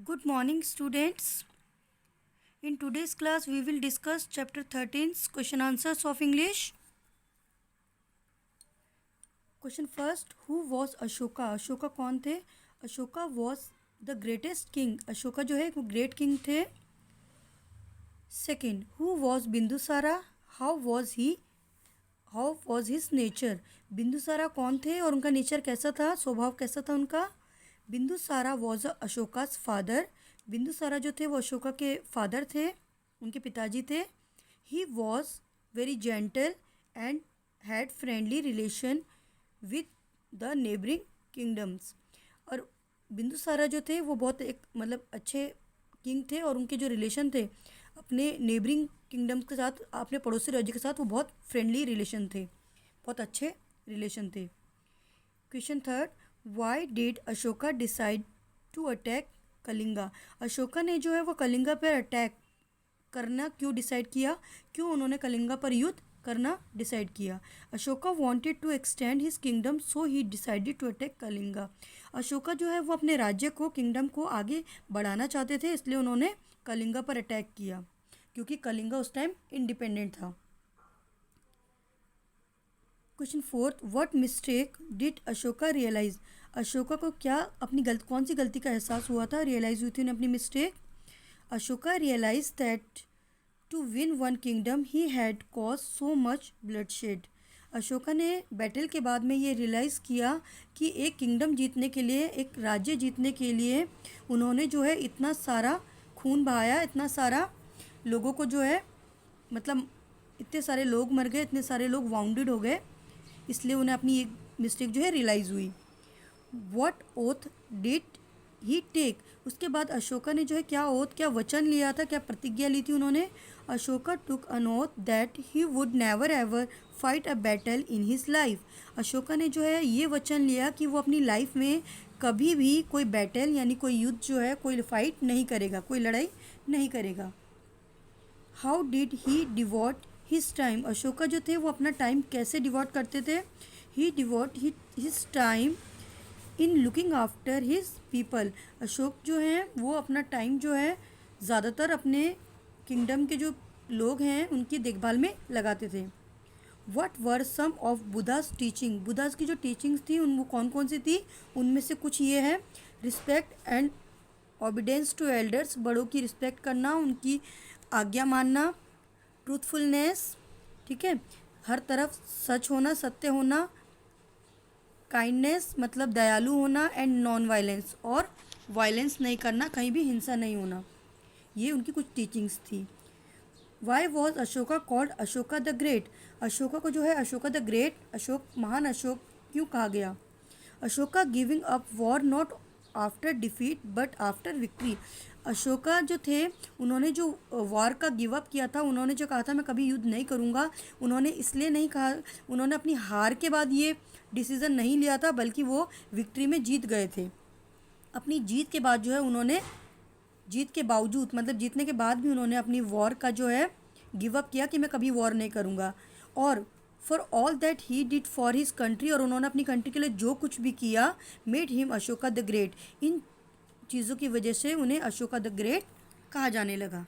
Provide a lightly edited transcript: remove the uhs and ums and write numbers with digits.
Good morning, students. In today's class, we will discuss chapter 13 question answers of English. Question first, who was Ashoka? Ashoka कौन थे? Ashoka was the greatest king. Ashoka जो है वो great king थे. Second, who was Bindusara? How was he? How was his nature? Bindusara कौन थे और उनका नेचर कैसा था, स्वभाव कैसा था उनका? Bindusara was Ashoka's father. बिंदुसारा जो थे वो अशोका के फादर थे, उनके पिताजी थे. He was very gentle and had friendly relation with the neighbouring kingdoms. और बिंदुसारा जो थे वो बहुत एक मतलब अच्छे किंग थे और उनके जो रिलेशन थे अपने नेबरिंग किंगडम्स के साथ, अपने पड़ोसी राज्य के साथ, वो बहुत फ्रेंडली रिलेशन थे, बहुत अच्छे रिलेशन थे. Question third, why did Ashoka decide to attack Kalinga? Ashoka ने जो है वो कलिंगा पर अटैक करना क्यों डिसाइड किया, क्यों उन्होंने कलिंगा पर युद्ध करना डिसाइड किया? Ashoka wanted to extend his kingdom so he decided to attack Kalinga. Ashoka जो है वो अपने राज्य को, किंगडम को आगे बढ़ाना चाहते थे, इसलिए उन्होंने कलिंगा पर अटैक किया, क्योंकि कलिंगा उस टाइम इंडिपेंडेंट था. Question fourth, what mistake did Ashoka realise? Ashoka को क्या अपनी कौन सी गलती का एहसास हुआ था, रियलाइज हुई थी उन्हें अपनी mistake? Ashoka realise that to win one kingdom he had caused so much bloodshed. Ashoka ने बैटल के बाद में ये रियलाइज़ किया कि एक किंगडम जीतने के लिए, एक राज्य जीतने के लिए उन्होंने जो है इतना सारा खून बहाया, इतना सारा लोगों को जो है मतलब इतने सारे लोग मर गए, इतने सारे लोग वाउंडेड हो गए, इसलिए उन्हें अपनी एक मिस्टेक जो है रियलाइज़ हुई. What oath did he take? उसके बाद अशोका ने जो है क्या ओथ, क्या वचन लिया था, क्या प्रतिज्ञा ली थी उन्होंने? Ashoka took an oath that he would never ever fight a battle in his life. Ashoka ने जो है ये वचन लिया कि वो अपनी लाइफ में कभी भी कोई बैटल यानी कोई युद्ध जो है, कोई फाइट नहीं करेगा, कोई लड़ाई नहीं करेगा. How did he devote his time? Ashoka जो थे वो अपना टाइम कैसे डिवोट करते थे? He devote his time in looking after his people. Ashok जो हैं वो अपना टाइम जो है ज़्यादातर अपने किंगडम के जो लोग हैं उनकी देखभाल में लगाते थे. What were some of Buddha's teaching? Buddha's की जो टीचिंग्स थी उन वो कौन कौन सी थी? उनमें से कुछ ये है, respect and obedience to elders, बड़ों की रिस्पेक्ट करना, उनकी आज्ञा मानना, ट्रूथफुलनेस, ठीक है, हर तरफ सच होना, सत्य होना, काइंडनेस मतलब दयालु होना, एंड नॉन वायलेंस, और वायलेंस नहीं करना, कहीं भी हिंसा नहीं होना. ये उनकी कुछ टीचिंग्स थी. Why was Ashoka called Ashoka the great? Ashoka को जो है अशोका द ग्रेट, अशोक महान अशोक क्यों कहा गया? Ashoka giving up war not after defeat but after victory. Ashoka जो थे उन्होंने जो वॉर का गिव अप किया था, उन्होंने जो कहा था मैं कभी युद्ध नहीं करूँगा, उन्होंने इसलिए नहीं कहा, उन्होंने अपनी हार के बाद ये डिसीज़न नहीं लिया था, बल्कि वो विक्ट्री में जीत गए थे. अपनी जीत के बाद जो है उन्होंने, जीत के बावजूद मतलब जीतने के बाद भी उन्होंने अपनी वॉर का जो है गिव अप किया कि मैं कभी वॉर नहीं करूँगा. और for all that he did for his country, और उन्होंने अपनी कंट्री के लिए जो कुछ भी किया, made him Ashoka the great. इन चीज़ों की वजह से उन्हें अशोका द ग्रेट कहा जाने लगा.